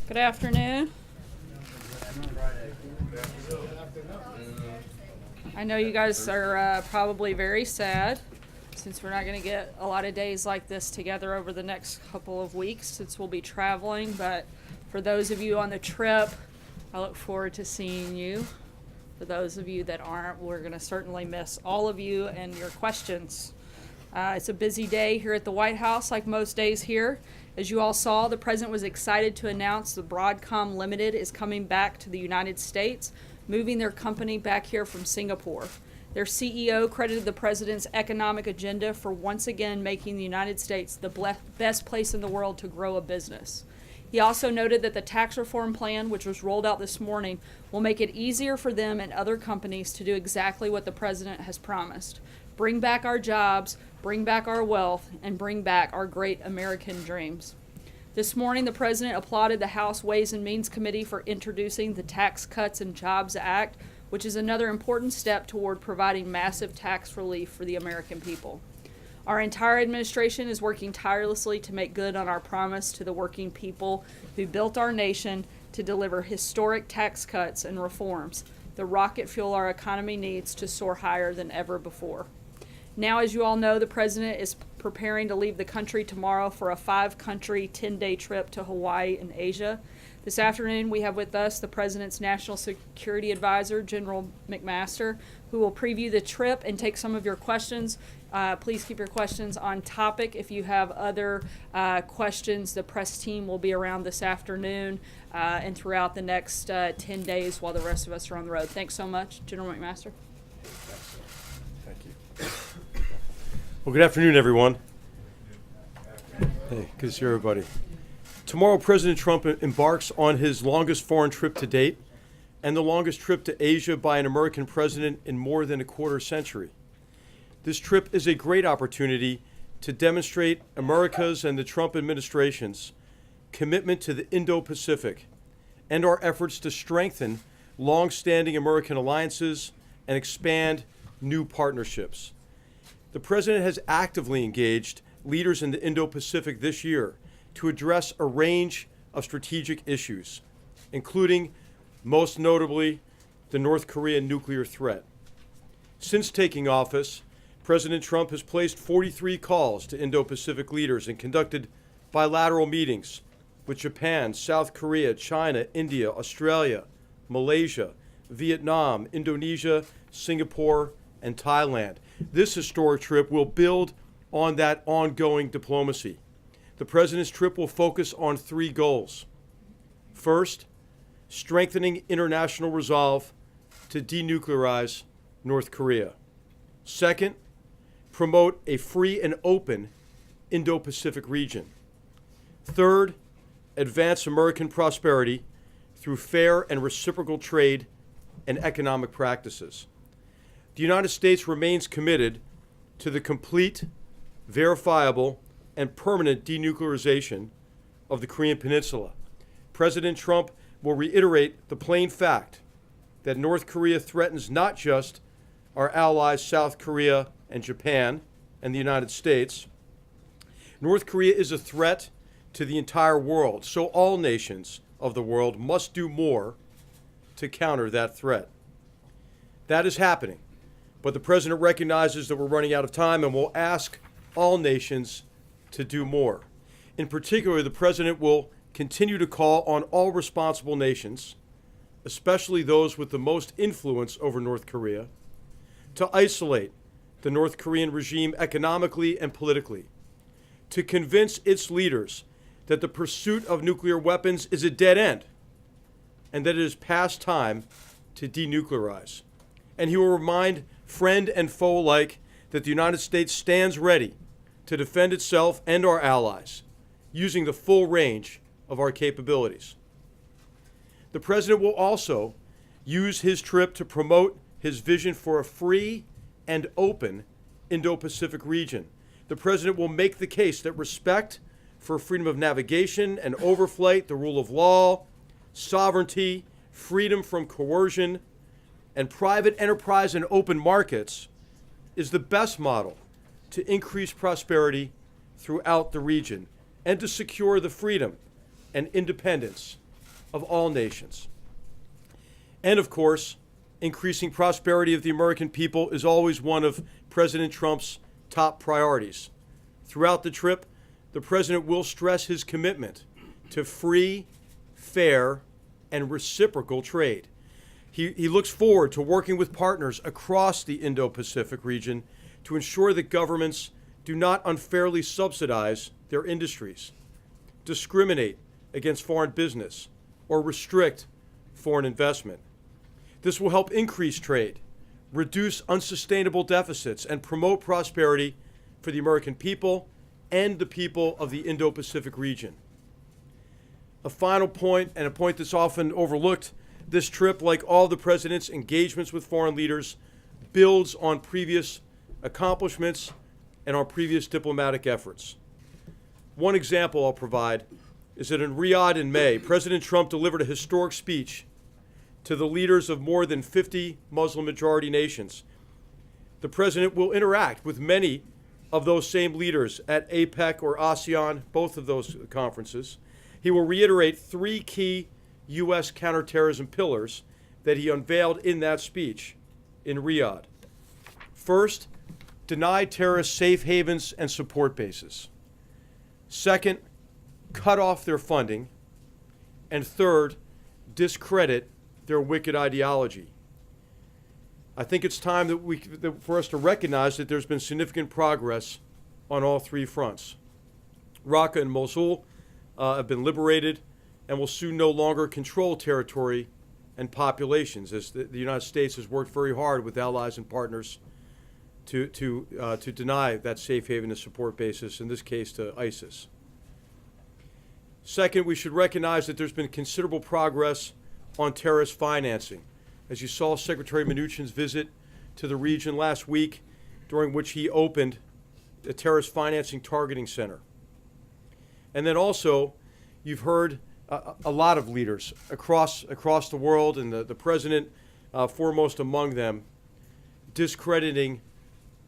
Good afternoon. I know you guys are probably very sad since we're not going to get a lot of days like this together over the next couple of weeks since we'll be traveling. But for those of you on the trip, I look forward to seeing you. For those of you that aren't, we're going to certainly miss all of you and your questions. It's a busy day here at the White House, like most days here. As you all saw, the president was excited to announce the Broadcom Limited is coming back to the United States, moving their company back here from Singapore. Their CEO credited the president's economic agenda for once again making the United States the best place in the world to grow a business. He also noted that the tax reform plan, which was rolled out this morning, will make it easier for them and other companies to do exactly what the president has promised. Bring back our jobs, bring back our wealth, and bring back our great American dreams. This morning, the president applauded the House Ways and Means Committee for introducing the Tax Cuts and Jobs Act, which is another important step toward providing massive tax relief for the American people. Our entire administration is working tirelessly to make good on our promise to the working people who built our nation to deliver historic tax cuts and reforms, the rocket fuel our economy needs to soar higher than ever before. Now, as you all know, the president is preparing to leave the country tomorrow for a 5-country, 10-day trip to Hawaii and Asia. This afternoon, we have with us the president's National Security Advisor, General McMaster, who will preview the trip and take some of your questions. Please keep your questions on topic. If you have other questions, the press team will be around this afternoon and throughout the next 10 days while the rest of us are on the road. Thanks so much, General McMaster. Thank you. Well, good afternoon, everyone. Hey, good to see everybody. Tomorrow, President Trump embarks on his longest foreign trip to date and the longest trip to Asia by an American president in more than a quarter century. This trip is a great opportunity to demonstrate America's and the Trump administration's commitment to the Indo-Pacific and our efforts to strengthen long-standing American alliances and expand new partnerships. The president has actively engaged leaders in the Indo-Pacific this year to address a range of strategic issues, including, most notably, the North Korean nuclear threat. Since taking office, President Trump has placed 43 calls to Indo-Pacific leaders and conducted bilateral meetings with Japan, South Korea, China, India, Australia, Malaysia, Vietnam, Indonesia, Singapore, and Thailand. This historic trip will build on that ongoing diplomacy. The president's trip will focus on 3 goals. First, strengthening international resolve to denuclearize North Korea. Second, promote a free and open Indo-Pacific region. Third, advance American prosperity through fair and reciprocal trade and economic practices. The United States remains committed to the complete, verifiable, and permanent denuclearization of the Korean Peninsula. President Trump will reiterate the plain fact that North Korea threatens not just our allies South Korea and Japan and the United States. North Korea is a threat to the entire world, so all nations of the world must do more to counter that threat. That is happening. But the president recognizes that we're running out of time and will ask all nations to do more. In particular, the president will continue to call on all responsible nations, especially those with the most influence over North Korea, to isolate the North Korean regime economically and politically, to convince its leaders that the pursuit of nuclear weapons is a dead end and that it is past time to denuclearize. And he will remind friend and foe alike that the United States stands ready to defend itself and our allies using the full range of our capabilities. The president will also use his trip to promote his vision for a free and open Indo-Pacific region. The president will make the case that respect for freedom of navigation and overflight, the rule of law, sovereignty, freedom from coercion, and private enterprise and open markets is the best model to increase prosperity throughout the region and to secure the freedom and independence of all nations. And of course, increasing prosperity of the American people is always one of President Trump's top priorities. Throughout the trip, the president will stress his commitment to free, fair, and reciprocal trade. He looks forward to working with partners across the Indo-Pacific region to ensure that governments do not unfairly subsidize their industries, discriminate against foreign business, or restrict foreign investment. This will help increase trade, reduce unsustainable deficits, and promote prosperity for the American people and the people of the Indo-Pacific region. A final point, and a point that's often overlooked, this trip, like all the president's engagements with foreign leaders, builds on previous accomplishments and on previous diplomatic efforts. One example I'll provide is that in Riyadh in May, President Trump delivered a historic speech to the leaders of more than 50 Muslim-majority nations. The president will interact with many of those same leaders at APEC or ASEAN, both of those conferences. He will reiterate three key U.S. counterterrorism pillars that he unveiled in that speech in Riyadh. First, deny terrorists safe havens and support bases. Second, cut off their funding. And third, discredit their wicked ideology. I think it's time for us to recognize that there's been significant progress on all three fronts. Raqqa and Mosul have been liberated and will soon no longer control territory and populations, as the United States has worked very hard with allies and partners to deny that safe haven and support basis, in this case to ISIS. Second, we should recognize that there's been considerable progress on terrorist financing. As you saw Secretary Mnuchin's visit to the region last week, during which he opened the Terrorist Financing Targeting Center. And then also, you've heard a lot of leaders across the world, and the president foremost among them, discrediting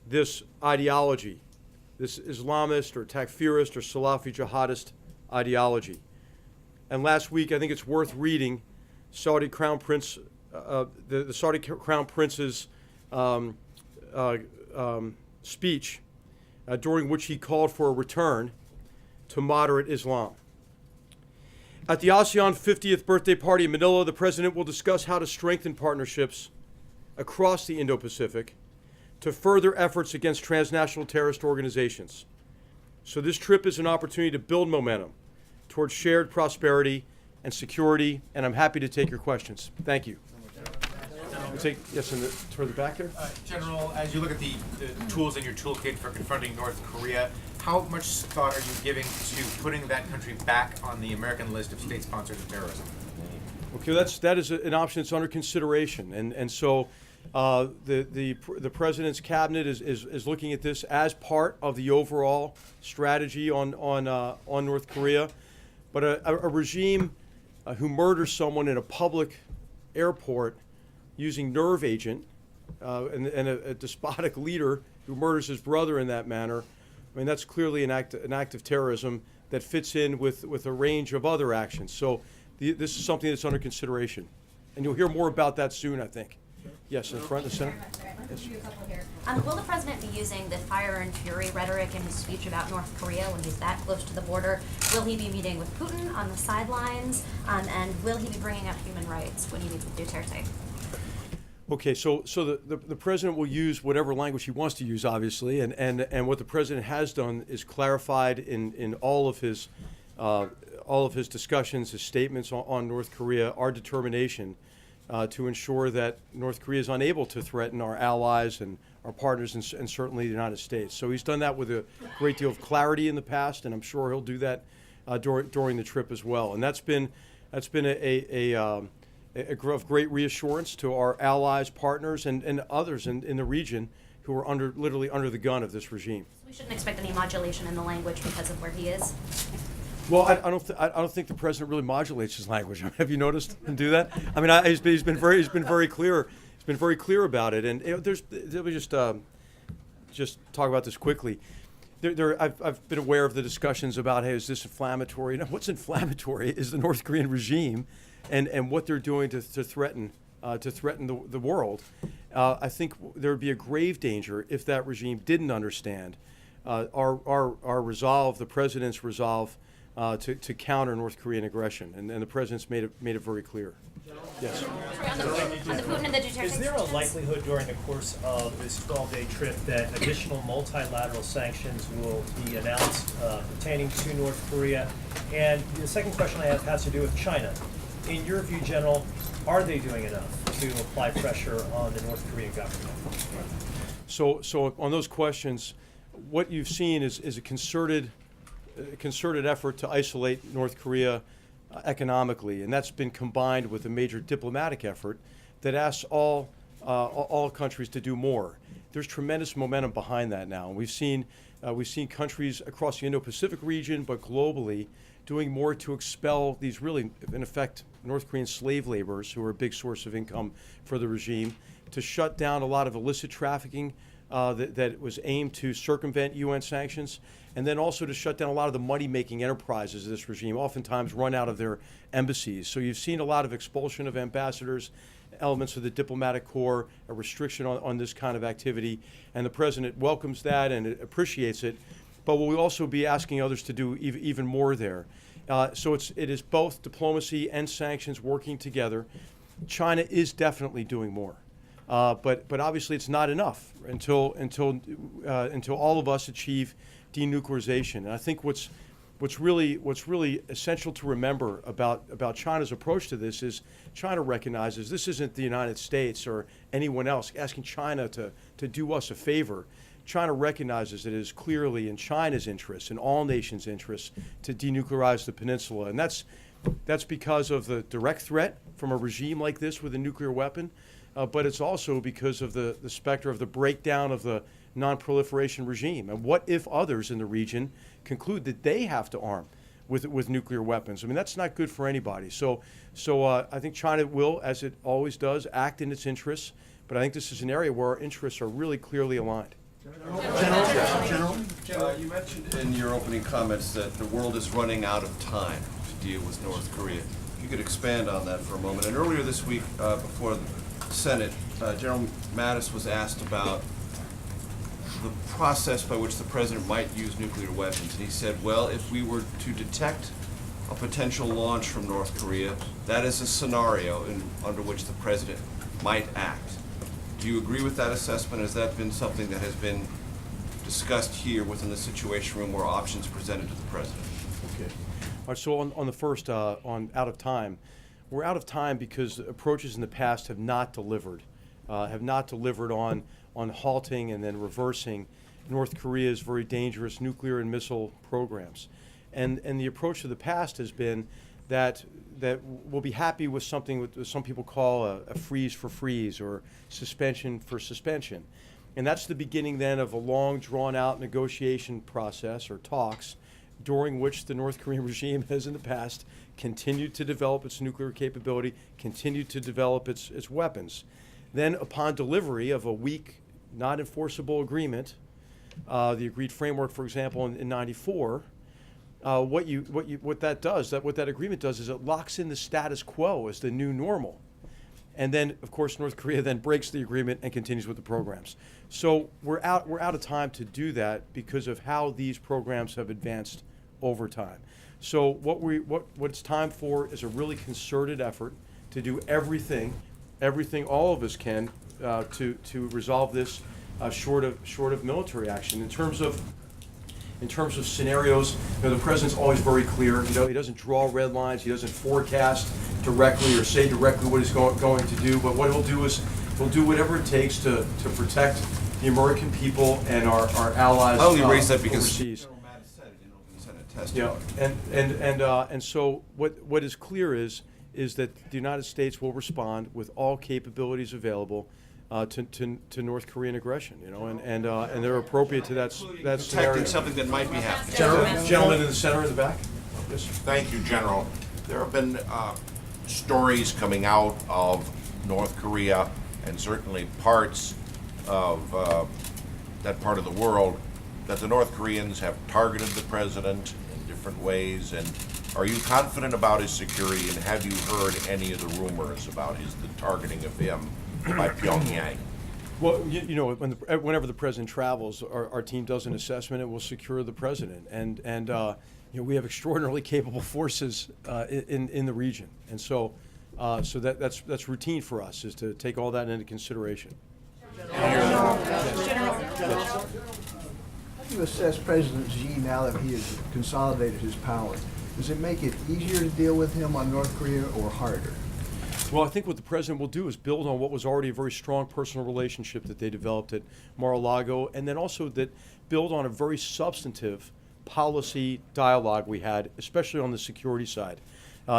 this ideology, this Islamist or Takfirist or Salafi jihadist ideology. And last week, I think it's worth reading Saudi Crown Prince, the Saudi Crown Prince's speech, during which he called for a return to moderate Islam. At the ASEAN 50th birthday party in Manila, the president will discuss how to strengthen partnerships across the Indo-Pacific to further efforts against transnational terrorist organizations. So this trip is an opportunity to build momentum towards shared prosperity and security, and I'm happy to take your questions. Thank you. Yes, toward the back there. General, as you look at the tools in your toolkit for confronting North Korea, how much thought are you giving to putting that country back on the American list of state sponsors of terrorism? Okay, that is an option that's under consideration, and so the president's cabinet is looking at this as part of the overall strategy on North Korea. But a regime who murders someone in a public airport using nerve agent, and a despotic leader who murders his brother in that manner, I mean, that's clearly an act of terrorism that fits in with a range of other actions. So this is something that's under consideration. And you'll hear more about that soon, I think. Yes, in front of the center. Yes. Will the president be using the fire and fury rhetoric in his speech about North Korea when he's that close to the border? Will he be meeting with Putin on the sidelines? And will he be bringing up human rights when he meets with Duterte? Okay, so the president will use whatever language he wants to use, obviously, and what the president has done is clarified in all of his discussions, his statements on North Korea, our determination to ensure that North Korea is unable to threaten our allies and our partners, and certainly the United States. So he's done that with a great deal of clarity in the past, and I'm sure he'll do that during the trip as well. And that's been of great reassurance to our allies, partners, and others in the region who are literally under the gun of this regime. So we shouldn't expect any modulation in the language because of where he is? Well, I don't think the president really modulates his language. Have you noticed him do that? I mean, he's been very clear. He's been very clear about it. And let me just talk about this quickly. I've been aware of the discussions about, hey, is this inflammatory? No, what's inflammatory is the North Korean regime and what they're doing to threaten the world, I think there would be a grave danger if that regime didn't understand our resolve, the president's resolve to counter North Korean aggression, and the president's made it very clear. Yes. On the Putin and the Duterte Is there a sanctions? likelihood during the course of this 12-day trip that additional multilateral sanctions will be announced pertaining to North Korea? And the second question I have has to do with China. In your view, General, are they doing enough to apply pressure on the North Korean government? So on those questions, what you've seen is a concerted effort to isolate North Korea economically, and that's been combined with a major diplomatic effort that asks all countries to do more. There's tremendous momentum behind that now. We've seen countries across the Indo-Pacific region, but globally, doing more to expel these really, in effect, North Korean slave laborers who are a big source of income for the regime, to shut down a lot of illicit trafficking that was aimed to circumvent UN sanctions, and then also to shut down a lot of the money-making enterprises of this regime, oftentimes run out of their embassies. So you've seen a lot of expulsion of ambassadors, elements of the diplomatic corps, a restriction on this kind of activity, and the president welcomes that and appreciates it, but we'll also be asking others to do even more there. So it is both diplomacy and sanctions working together. China is definitely doing more. But obviously it's not enough until all of us achieve denuclearization. And I think what's really essential to remember about China's approach to this is China recognizes this isn't the United States or anyone else asking China to do us a favor. China recognizes it is clearly in China's interest, in all nations' interests, to denuclearize the peninsula. And that's because of the direct threat from a regime like this with a nuclear weapon. But it's also because of the specter of the breakdown of the non-proliferation regime. And what if others in the region conclude that they have to arm with nuclear weapons? I mean, that's not good for anybody. So I think China will, as it always does, act in its interests. But I think this is an area where our interests are really clearly aligned. General, you mentioned in your opening comments that the world is running out of time to deal with North Korea. If you could expand on that for a moment. And earlier this week, before the Senate, General Mattis was asked about the process by which the president might use nuclear weapons. And he said, well, if we were to detect a potential launch from North Korea, that is a scenario under which the president might act. Do you agree with that assessment? Has that been something that has been discussed here within the Situation Room where options presented to the president? Okay. All right, so on the first, on out of time, we're out of time because approaches in the past have not delivered on halting and then reversing North Korea's very dangerous nuclear and missile programs. And the approach of the past has been that we'll be happy with something what some people call a freeze for freeze or suspension for suspension. And that's the beginning then of a long drawn-out negotiation process or talks during which the North Korean regime has in the past continued to develop its nuclear capability, continued to develop its weapons. Then upon delivery of a weak, not enforceable agreement, the agreed framework, for example, in 94, what that agreement does is it locks in the status quo as the new normal. And then, of course, North Korea then breaks the agreement and continues with the programs. So we're out of time to do that because of how these programs have advanced over time. So what it's time for is a really concerted effort to do everything all of us can to resolve this short of military action. In terms of scenarios, the president's always very clear. He doesn't draw red lines. He doesn't forecast directly or say directly what he's going to do. But what he'll do is he'll do whatever it takes to protect the American people and our allies. I only raise that because overseas. General Mattis said it in open Senate testimony. Yeah, and so what is clear is that the United States will respond with all capabilities available to North Korean aggression, and they're appropriate to that scenario. Protecting something that might be happening. Gentleman in the center, in the back. Yes. Thank you, General. There have been stories coming out of North Korea and certainly parts of that part of the world that the North Koreans have targeted the president in different ways and Are you confident about his security, and have you heard any of the rumors about the targeting of him by Pyongyang? Well, you know, whenever the president travels, our team does an assessment and will secure the president. And you know, we have extraordinarily capable forces in the region. And so that's routine for us, is to take all that into consideration. How do you assess President Xi now that he has consolidated his power? Does it make it easier to deal with him on North Korea or harder? Well, I think what the president will do is build on what was already a very strong personal relationship that they developed at Mar-a-Lago, and then also that build on a very substantive policy dialogue we had, especially on the security side,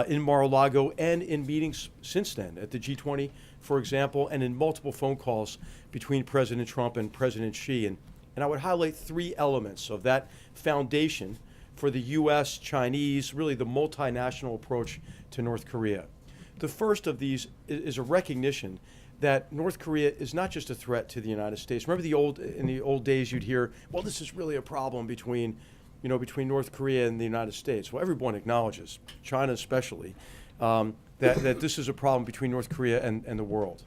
in Mar-a-Lago and in meetings since then at the G20, for example, and in multiple phone calls between President Trump and President Xi. And I would highlight three elements of that foundation for the U.S., Chinese, really the multinational approach to North Korea. The first of these is a recognition that North Korea is not just a threat to the United States. Remember in the old days you'd hear, well, this is really a problem between North Korea and the United States. Well, everyone acknowledges, China especially, that this is a problem between North Korea and the world.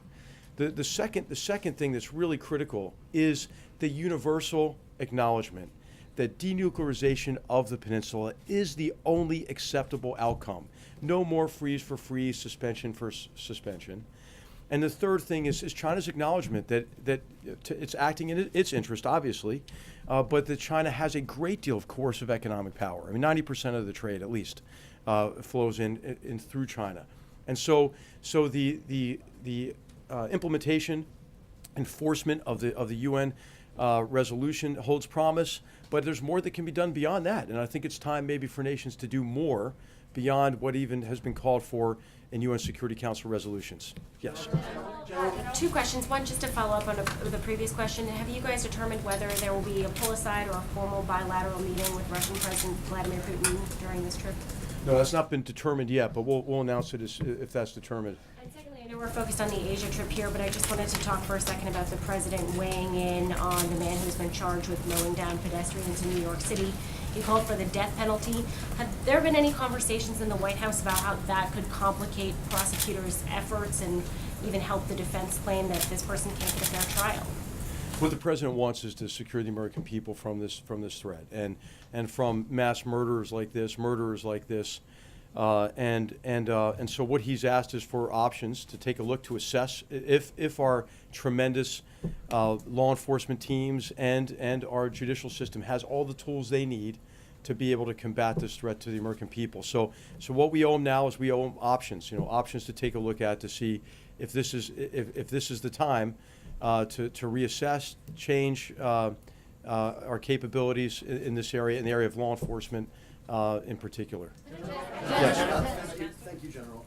The second thing that's really critical is the universal acknowledgement that denuclearization of the peninsula is the only acceptable outcome. No more freeze for freeze, suspension for suspension. And the third thing is China's acknowledgement that it's acting in its interest, obviously, but that China has a great deal of coercive economic power. I mean, 90% of the trade, at least, flows in through China. And so the implementation, enforcement of the UN resolution holds promise, but there's more that can be done beyond that. And I think it's time maybe for nations to do more beyond what even has been called for in UN Security Council resolutions. Yes. Two questions. One, just to follow up on the previous question. Have you guys determined whether there will be a pull-aside or a formal bilateral meeting with Russian President Vladimir Putin during this trip? No, that's not been determined yet, but we'll announce it if that's determined. And secondly, I know we're focused on the Asia trip here, but I just wanted to talk for a second about the president weighing in on the man who's been charged with mowing down pedestrians in New York City. He called for the death penalty. Have there been any conversations in the White House about how that could complicate prosecutors' efforts and even help the defense claim that this person can't get a fair trial? What the president wants is to secure the American people from this threat and from mass murderers like this, and so what he's asked is for options to take a look to assess if our tremendous law enforcement teams and our judicial system has all the tools they need to be able to combat this threat to the American people. So what we owe them now is we owe them options, options to take a look at to see if this is the time to reassess, change our capabilities in this area, in the area of law enforcement in particular. Yes. Thank you, General.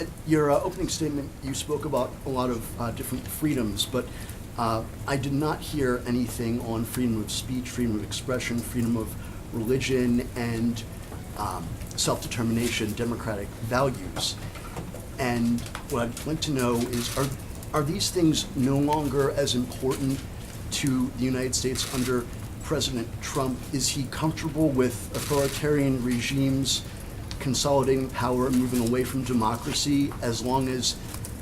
At your opening statement, you spoke about a lot of different freedoms, but I did not hear anything on freedom of speech, freedom of expression, freedom of religion, and self-determination, democratic values. And what I'd like to know is, are these things no longer as important to the United States under President Trump? Is he comfortable with authoritarian regimes consolidating power and moving away from democracy as long as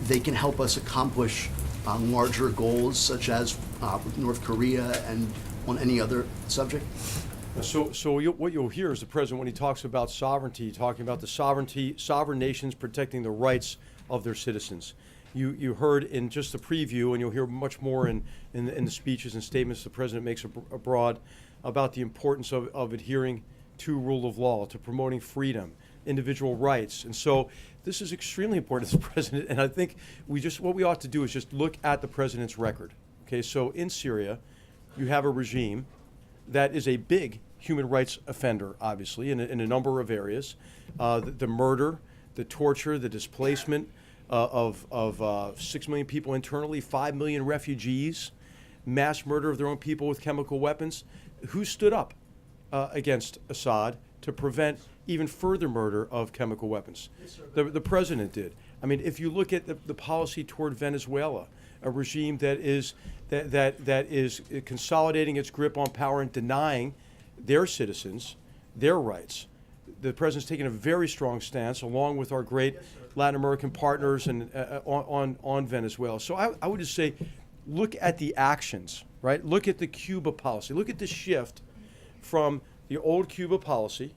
they can help us accomplish larger goals, such as with North Korea and on any other subject? What you'll hear is the president, when he talks about sovereignty, talking about the sovereign nations protecting the rights of their citizens. You heard in just the preview, and you'll hear much more in the speeches and statements the president makes abroad about the importance of adhering to rule of law, to promoting freedom, individual rights. And so this is extremely important to the president, and I think what we ought to do is just look at the president's record. Okay, so in Syria, you have a regime that is a big human rights offender, obviously, in a number of areas. The murder, the torture, the displacement of 6 million people internally, 5 million refugees, mass murder of their own people with chemical weapons. Who stood up against Assad to prevent even further murder of chemical weapons? The president did. I mean, if you look at the policy toward Venezuela, a regime that is consolidating its grip on power and denying their citizens their rights, the president's taken a very strong stance, along with our great Latin American partners, and on Venezuela. So I would just say, look at the actions, right? Look at the Cuba policy. Look at the shift from the old Cuba policy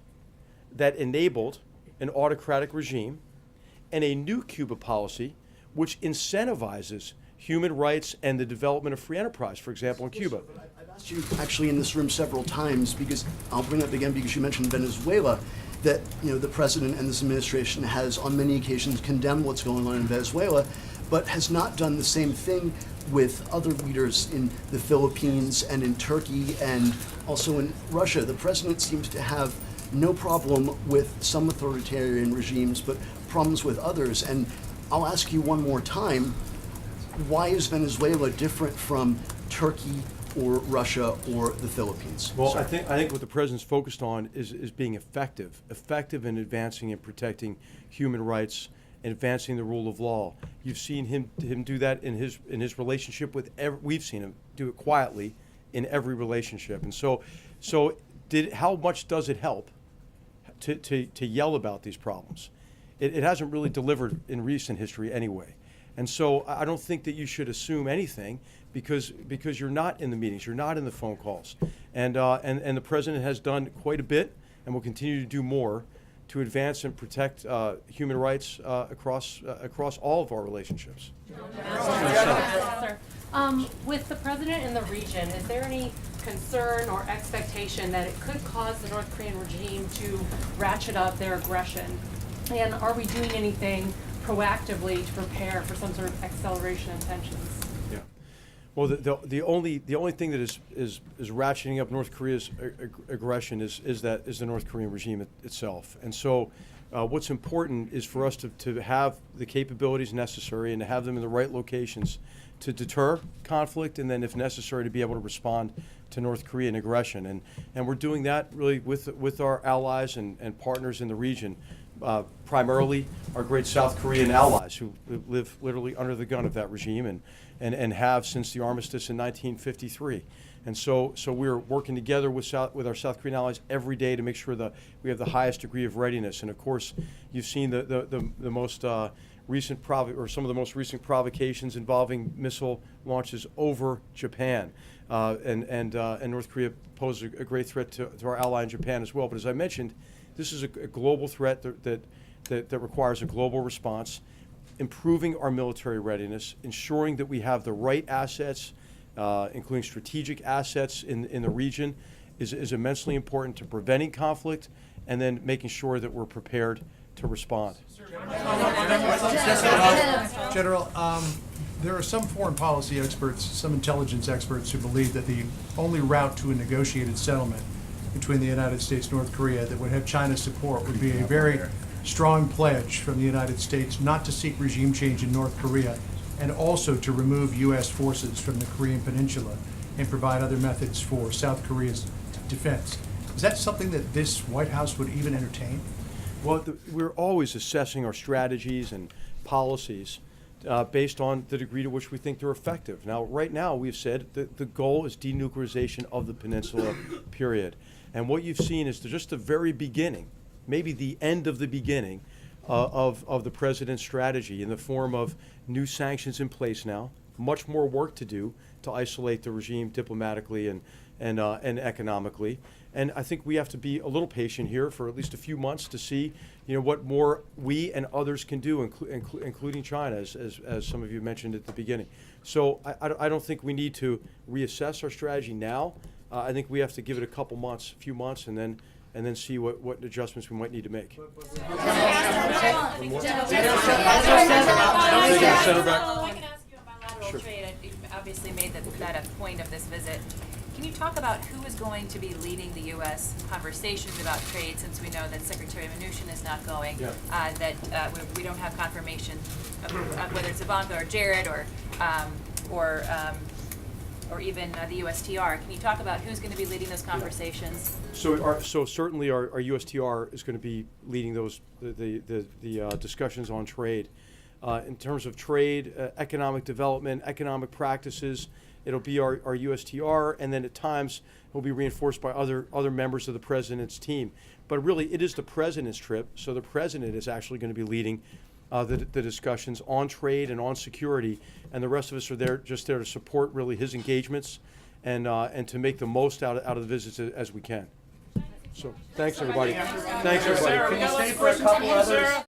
that enabled an autocratic regime, and a new Cuba policy which incentivizes human rights and the development of free enterprise, for example, in Cuba. I've asked you actually in this room several times, because I'll bring it up again because you mentioned Venezuela, that the president and this administration has on many occasions condemned what's going on in Venezuela, but has not done the same thing with other leaders in the Philippines and in Turkey and also in Russia. The president seems to have no problem with some authoritarian regimes, but problems with others. And I'll ask you one more time, why is Venezuela different from Turkey or Russia or the Philippines? Well, Sorry. I think what the president's focused on is being effective in advancing and protecting human rights and advancing the rule of law. You've seen him do that in his relationship with we've seen him do it quietly in every relationship. And so how much does it help to yell about these problems? It hasn't really delivered in recent history anyway. And so I don't think that you should assume anything because you're not in the meetings, you're not in the phone calls. And the president has done quite a bit and will continue to do more to advance and protect human rights across all of our relationships. Sir, with the president in the region, is there any concern or expectation that it could cause the North Korean regime to ratchet up their aggression? And are we doing anything proactively to prepare for some sort of acceleration of tensions? Yeah. Well, the only thing that is ratcheting up North Korea's aggression is the North Korean regime itself. And so, what's important is for us to have the capabilities necessary and to have them in the right locations to deter conflict, and then, if necessary, to be able to respond to North Korean aggression. And we're doing that really with our allies and partners in the region. Primarily our great South Korean allies who live literally under the gun of that regime and have since the armistice in 1953. And so we're working together with our South Korean allies every day to make sure that we have the highest degree of readiness. And of course, you've seen the most recent some of the most recent provocations involving missile launches over Japan. And North Korea poses a great threat to our ally in Japan as well. But as I mentioned, this is a global threat that requires a global response, improving our military readiness, ensuring that we have the right assets, including strategic assets in the region, is immensely important to preventing conflict and then making sure that we're prepared to respond. General, there are some foreign policy experts, some intelligence experts who believe that the only route to a negotiated settlement between the United States and North Korea that would have China's support would be a very strong pledge from the United States not to seek regime change in North Korea, and also to remove U.S. forces from the Korean Peninsula and provide other methods for South Korea's defense. Is that something that this White House would even entertain? Well, we're always assessing our strategies and policies based on the degree to which we think they're effective. Now, right now, we've said that the goal is denuclearization of the peninsula, period. And what you've seen is just the very beginning, maybe the end of the beginning of the president's strategy in the form of new sanctions in place now, much more work to do to isolate the regime diplomatically and economically. And I think we have to be a little patient here for at least a few months to see, what more we and others can do, including China, as some of you mentioned at the beginning. So I don't think we need to reassess our strategy now. I think we have to give it a few months, and then see what adjustments we might need to make. If I can ask you about bilateral trade, you obviously made that a point of this visit. Can you talk about who is going to be leading the U.S. conversations about trade, since we know that Secretary Mnuchin is not going, that we don't have confirmation of whether it's Ivanka or Jared or even the USTR. Can you talk about who's going to be leading those conversations? So certainly our USTR is going to be leading those the discussions on trade. In terms of trade, economic development, economic practices, it'll be our USTR, and then at times will be reinforced by other members of the president's team. But really, it is the president's trip, so the president is actually going to be leading the discussions on trade and on security, and the rest of us are there to support really his engagements and to make the most out of the visits as we can. So thanks everybody. Thanks everybody. Can you stay for a couple others?